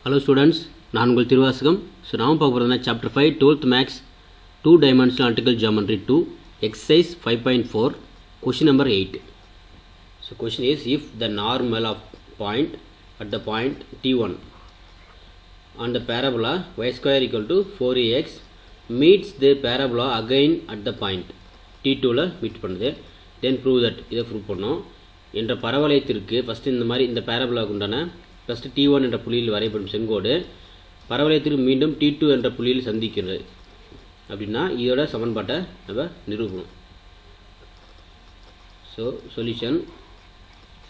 Hello students, நான் உங்கள் Thiruvasagam. So நாம் பார்க்க போகிறதுனா chapter 5 12th maths 2 dimensional analytical geometry 2 exercise 5.4 question number 8. So question is, if the normal of point at the point t1 on the parabola y square equal to 4ax meets the parabola again at the point t2ல meet பண்ணுது, then prove that. இதை prove பண்ணோம். என்ற பரவளையத்திற்கு first இந்த மாதிரி இந்த பேரபோலாவுக்கு உண்டான first t1 என்ற புள்ளியில் வரைபடும் செங்கோடு பரவளையத்திற்கு மீண்டும் t2 என்ற புள்ளியில் சந்திக்கிறது அப்படின்னா இதோட சமன்பாட்டை நம்ம நிரூபணும். So solution.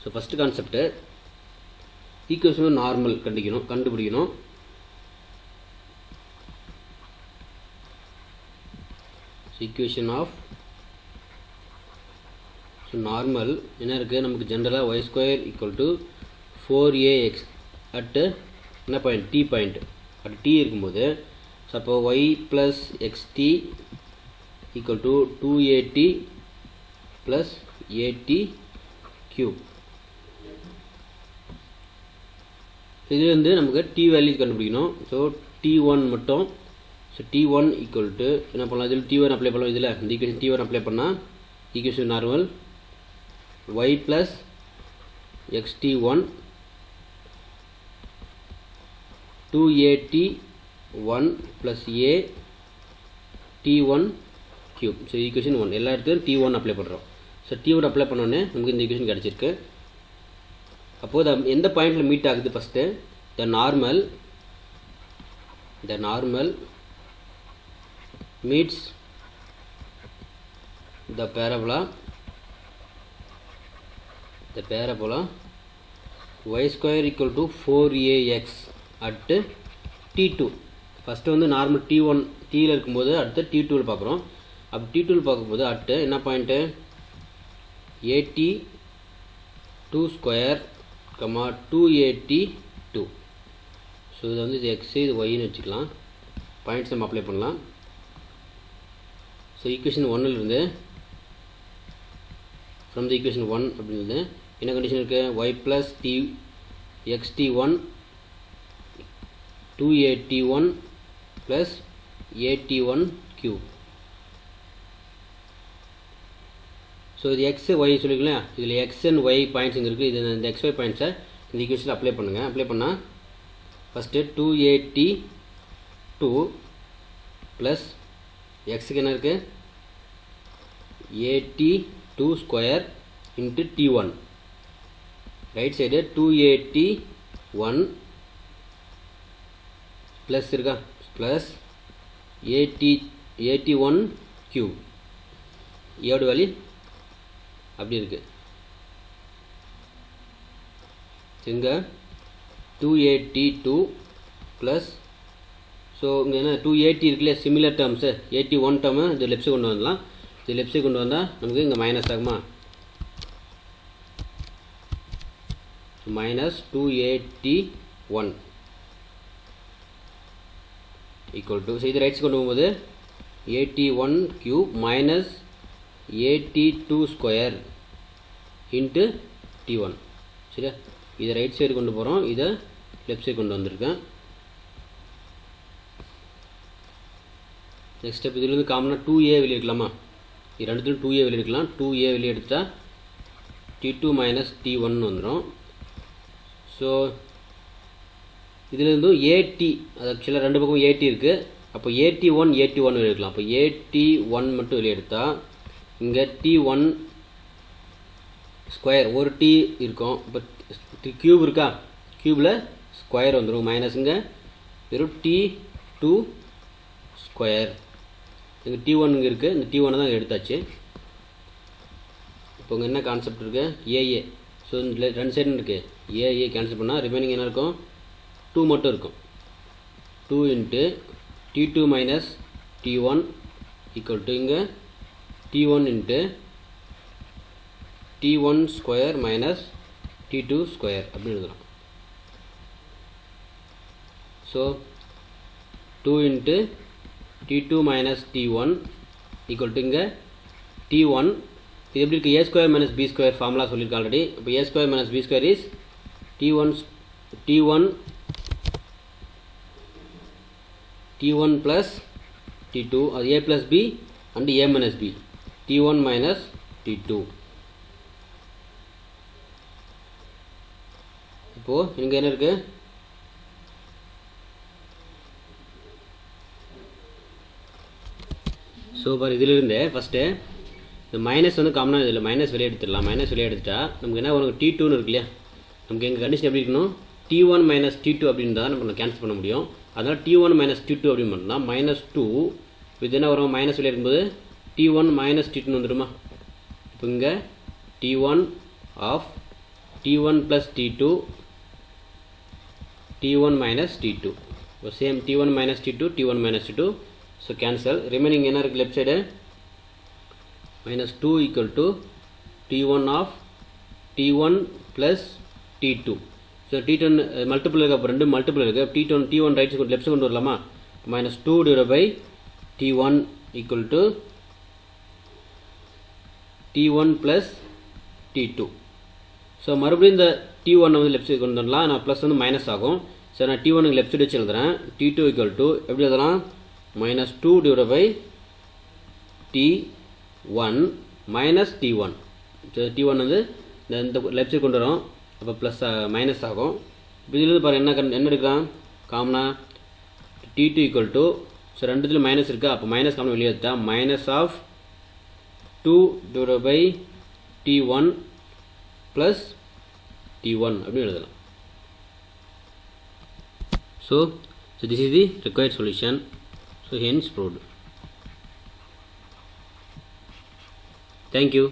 So first concept equation normal கண்டுபிடிக்கணும். ஸோ ஈக்குவேஷன் ஆஃப் நார்மல் என்ன இருக்குது, நமக்கு ஜென்ரலாக y square equal to 4ax at என்ன point t point at t இருக்கும்போது, ஸோ அப்போ y plus xt equal to 2at plus at cube. இதுலேருந்து நமக்கு t வேல்யூ கண்டுபிடிக்கணும். ஸோ t1 மட்டும். ஸோ t1 ஈக்குவல் டு என்ன பண்ணலாம், இதில் t1 அப்ளை பண்ணலாம். இதில் இந்த ஈக்குவேஷன் t1 அப்ளை பண்ணால் equation normal y plus xt1 2at1 plus a t1 cube. So equation 1 எல்லா இடத்துலையும் t1 அப்ளை பண்ணுறோம். ஸோ t1 அப்ளை பண்ணோன்னே நமக்கு இந்த ஈக்குவேஷன் கிடச்சிருக்கு. அப்போது எந்த பாயிண்டில் மீட் ஆகுது, first the normal meets the parabola y square equal to 4ax at t2. First வந்து நார்மல் t1 tயில் இருக்கும்போது அடுத்து t2 பார்க்குறோம். அப்போ t2 பார்க்கும்போது அடுத்து என்ன point at2 square 2at2. So இது வந்து இது x இது yன்னு வச்சுக்கலாம். பாயிண்ட்ஸ் நம்ம அப்ளை பண்ணலாம். ஸோ ஈக்குவேஷன் 1லிருந்து from the equation 1 அப்படிங்கிறது என்ன கண்டிஷன் இருக்குது, y plus xt1 2at1 plus at1 cube. So இது x y சொல்லிக்கலாம். இதில் x and y பாயிண்ட்ஸ் இங்கே இருக்குது. இது இந்த xy பாயிண்ட்ஸை இந்த ஈக்குவேஷனில் அப்ளை பண்ணுங்கள். அப்ளை பண்ணால் ஃபஸ்ட்டு 2at2 ப்ளஸ் எக்ஸுக்கு என்ன இருக்குது at2 square into t1. Right side 2at1 plus இருக்கா, ப்ளஸ் at1 கியூப். ஏடு வேல்யூ அப்படி இருக்குது. இங்கே 2at2 ப்ளஸ், ஸோ இங்கே என்ன 2at இருக்குல்ல, சிமிலர் டேர்ம்ஸு 81 டேர்மு இது லெஃப்ட் சைடு கொண்டு வரலாம். இது லெஃப்ட் சைடு கொண்டு வந்தால் நமக்கு இங்கே மைனஸ் ஆகுமா, minus 2at1 equal to, so இது ரைட் சைடு கொண்டு போகும்போது at1 cube minus at2 square into t1. சரியா, இதை ரைட் சைடு கொண்டு போகிறோம், இதை லெஃப்ட் சைடு கொண்டு வந்திருக்கேன். நெக்ஸ்ட் ஸ்டெப் இதுலேருந்து காமனாக 2a வெளியே எடுக்கலாமா, இது ரெண்டுத்துலையும் 2a வெளியே எடுக்கலாம். 2a வெளியே எடுத்தால் t2 மைனஸ் t1 வந்துடும். ஸோ இதுலேருந்து at, அது ஆக்சுவலாக ரெண்டு பக்கம் at இருக்குது. அப்போ at1 வெளியே எடுக்கலாம். அப்போ at1 மட்டும் வெளியே எடுத்தால் இங்கே t1 ஸ்கொயர் ஒரு t இருக்கும். இப்போ கியூப் இருக்கா, கியூபில் ஸ்கொயர் வந்துடும். மைனஸுங்க வெறும் t2 ஸ்கொயர். இங்கே t1 இங்கே இருக்குது, இந்த t1 தான் எடுத்தாச்சு. இப்போ இங்கே என்ன கான்செப்ட் இருக்குது, ஏஏ. ஸோ இந்த ரெண்டு சைடு இருக்குது, ஏஏ கேன்சல் பண்ணால் ரிமைனிங் என்ன இருக்கும், 2 மட்டும் இருக்கும். 2 into t2 minus t1 equal to இங்கே t1 into t1 square minus t2 square அப்படின்னு எழுதலாம். So 2 into t2 minus t1 equal to இங்கே t1. இது எப்படி இருக்குது, a square minus b square formula சொல்லியிருக்கேன் ஆல்ரெடி. இப்போ a square minus b square is t1 T1 plus T2 அது A plus B and A minus B T1 minus T2. இப்போ இங்க என்ன இருக்கு ஸோ பார் இதிலிருந்து ஃபஸ்ட்டு இந்த மைனஸ் வந்து காமனாக இதில் மைனஸ் வெளியே எடுத்துடலாம் மைனஸ் வெளியே எடுத்துட்டா நமக்கு என்ன உனக்கு T2ன்னு இருக்கு இல்லையா நமக்கு எங்கள் கண்டிஷன் எப்படி இருக்கணும் T1 மைனஸ் T2 அப்படின்னு தான் நம்ம கேன்சல் பண்ண முடியும் அதனால் T1 மைனஸ் T2 அப்படின்னு பண்ணலாம் -2 இது என்ன வரும் மைனஸ் வெளியே இருக்கும்போது T1 மைனஸ் T2 வந்துடுமா இப்போ இங்கே T1 of T1 plus T2 T1 minus T2 so same T1 minus T2 T1 minus T2 so cancel remaining என்ன இருக்கு left side -2 equal to T1 of T1 plus T2 so T1 multiple இருக்கு அப்போ ரெண்டு multiple இருக்கு T1 right side left side கொண்டு வரலாமா -2 divided by T1 equal to T1 plus T2 so மறுபடியும் இந்த T1 வந்து லெஃப்ட் சைடு கொண்டு வரலாம் நான் ப்ளஸ் வந்து மைனஸ் ஆகும் சரி நான் T1 லெஃப்ட் சைடு வச்சு எழுதுறேன் T2 ஈக்குவல் டு எப்படி எழுதலாம் -2 divide by T1 minus T1 T1 வந்து இந்த லெஃப்ட் சைடு கொண்டு வரோம் அப்போ ப்ளஸ் மைனஸ் ஆகும் இப்போ இதில் பாரு என்ன எடுக்கலாம் காமனா T2 ஈக்குவல் டு ஸோ ரெண்டுத்துலையும் மைனஸ் இருக்கா அப்போ மைனஸ் காமன் வெளியே எடுத்தா minus of 2 divide by T1 plus T1 அப்படி எழுதலாம் so this is the required solution so hence proved thank you